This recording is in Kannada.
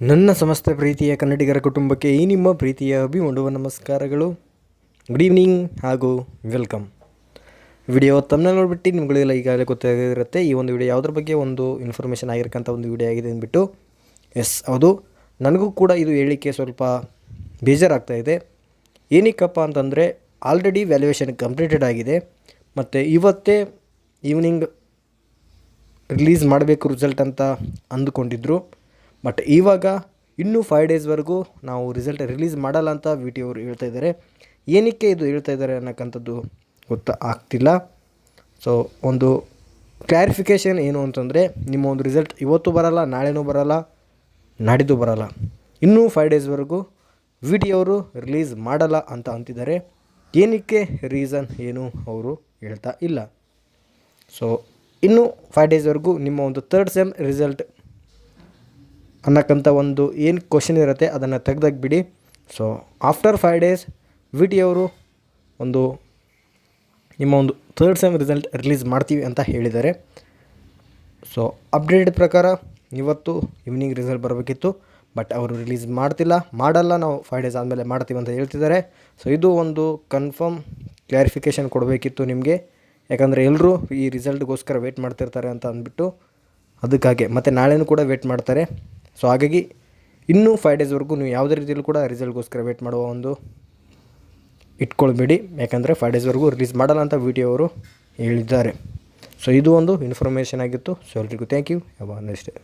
ನನ್ನ ಸಮಸ್ತ ಪ್ರೀತಿಯ ಕನ್ನಡಿಗರ ಕುಟುಂಬಕ್ಕೆ ಈ ನಿಮ್ಮ ಪ್ರೀತಿಯ ಅಭಿಮಂಡುವ ನಮಸ್ಕಾರಗಳು. ಗುಡ್ ಈವ್ನಿಂಗ್ ಹಾಗೂ ವೆಲ್ಕಮ್. ವಿಡಿಯೋ ತಮ್ಮನ್ನ ನೋಡಿಬಿಟ್ಟು ನಿಮ್ಗಳಿಗೆಲ್ಲ ಈಗಾಗಲೇ ಗೊತ್ತಾಗಿರುತ್ತೆ ಈ ಒಂದು ವಿಡಿಯೋ ಯಾವುದ್ರ ಬಗ್ಗೆ ಒಂದು ಇನ್ಫಾರ್ಮೇಷನ್ ಆಗಿರ್ತಕ್ಕಂಥ ಒಂದು ವಿಡಿಯೋ ಆಗಿದೆ ಅಂದ್ಬಿಟ್ಟು. ಹೌದು, ನನಗೂ ಕೂಡ ಇದು ಹೇಳಲಿಕ್ಕೆ ಸ್ವಲ್ಪ ಬೇಜಾರಾಗ್ತಾಯಿದೆ. ಏನಕ್ಕಪ್ಪ ಅಂತಂದರೆ ಆಲ್ರೆಡಿ ವ್ಯಾಲ್ಯೂಯೇಷನ್ ಕಂಪ್ಲೀಟೆಡ್ ಆಗಿದೆ ಮತ್ತು ಇವತ್ತೇ ಈವ್ನಿಂಗ್ ರಿಲೀಸ್ ಮಾಡಬೇಕು ರಿಸಲ್ಟ್ ಅಂತ ಅಂದುಕೊಂಡಿದ್ದರು. ಬಟ್ ಇವಾಗ ಇನ್ನೂ 5 ಡೇಸ್ವರೆಗೂ ನಾವು ರಿಸಲ್ಟ್ ರಿಲೀಸ್ ಮಾಡಲ್ಲ ಅಂತ ವಿ ಟಿ ಅವರು ಹೇಳ್ತಾ ಇದ್ದಾರೆ. ಏನಕ್ಕೆ ಇದು ಹೇಳ್ತಾ ಇದ್ದಾರೆ ಅನ್ನೋಕ್ಕಂಥದ್ದು ಆಗ್ತಿಲ್ಲ. ಸೊ ಒಂದು ಕ್ಲಾರಿಫಿಕೇಷನ್ ಏನು ಅಂತಂದರೆ, ನಿಮ್ಮ ಒಂದು ರಿಸಲ್ಟ್ ಇವತ್ತು ಬರೋಲ್ಲ, ನಾಳೆನೂ ಬರೋಲ್ಲ, ನಾಡಿದ್ದು ಬರೋಲ್ಲ. ಇನ್ನೂ 5 ಡೇಸ್ವರೆಗೂ ವಿ ಟಿ ಅವರು ರಿಲೀಸ್ ಮಾಡಲ್ಲ ಅಂತ ಅಂತಿದ್ದಾರೆ. ಏನಕ್ಕೆ ರೀಸನ್ ಏನು ಅವರು ಹೇಳ್ತಾ ಇಲ್ಲ. ಸೊ ಇನ್ನೂ 5 ಡೇಸ್ವರೆಗೂ ನಿಮ್ಮ ಒಂದು 3rd ಸೆಮ್ ರಿಸಲ್ಟ್ ಅನ್ನೋಕ್ಕಂಥ ಒಂದು ಏನು ಕ್ವಶನ್ ಇರುತ್ತೆ ಅದನ್ನು ತೆಗ್ದಾಕಿ ಬಿಡಿ. So after 5 days we T ಅವರು ನಿಮ್ಮ ಒಂದು 3rd ಸೆಮ್ ರಿಸಲ್ಟ್ ರಿಲೀಸ್ ಮಾಡ್ತೀವಿ ಅಂತ ಹೇಳಿದ್ದಾರೆ. ಸೊ ಅಪ್ಡೇಟ್ ಪ್ರಕಾರ ಇವತ್ತು ಈವ್ನಿಂಗ್ ರಿಸಲ್ಟ್ ಬರಬೇಕಿತ್ತು, ಬಟ್ ಅವರು ರಿಲೀಸ್ ಮಾಡಲ್ಲ, ನಾವು 5 ಡೇಸ್ ಆದಮೇಲೆ ಮಾಡ್ತೀವಿ ಅಂತ ಹೇಳ್ತಿದ್ದಾರೆ. ಸೊ ಇದು ಒಂದು ಕನ್ಫರ್ಮ್ ಕ್ಲಾರಿಫಿಕೇಷನ್ ಕೊಡಬೇಕಿತ್ತು ನಿಮಗೆ, ಯಾಕಂದರೆ ಎಲ್ಲರೂ ಈ ರಿಸಲ್ಟ್ಗೋಸ್ಕರ ವೇಟ್ ಮಾಡ್ತಿರ್ತಾರೆ ಅಂತ ಅಂದ್ಬಿಟ್ಟು. ಅದಕ್ಕಾಗೆ ಮತ್ತು ನಾಳೆನೂ ಕೂಡ ವೇಟ್ ಮಾಡ್ತಾರೆ. ಸೊ ಹಾಗಾಗಿ ಇನ್ನೂ 5 ಡೇಸ್ವರೆಗೂ ನೀವು ಯಾವುದೇ ರೀತಿಯಲ್ಲೂ ಕೂಡ ರಿಸಲ್ಟ್ಗೋಸ್ಕರ ವೇಟ್ ಮಾಡುವ ಒಂದು ಇಟ್ಕೊಳ್ಬೇಡಿ, ಯಾಕಂದರೆ 5 ಡೇಸ್ವರೆಗೂ ರಿಲೀಸ್ ಮಾಡಲ್ಲ ಅಂತ ವಿ ಟಿ ಅವರು ಹೇಳಿದ್ದಾರೆ. ಸೊ ಇದು ಒಂದು ಇನ್ಫಾರ್ಮೇಷನ್ ಆಗಿತ್ತು. ಸೊ ಎಲ್ರಿಗೂ thank you. Have a nice day.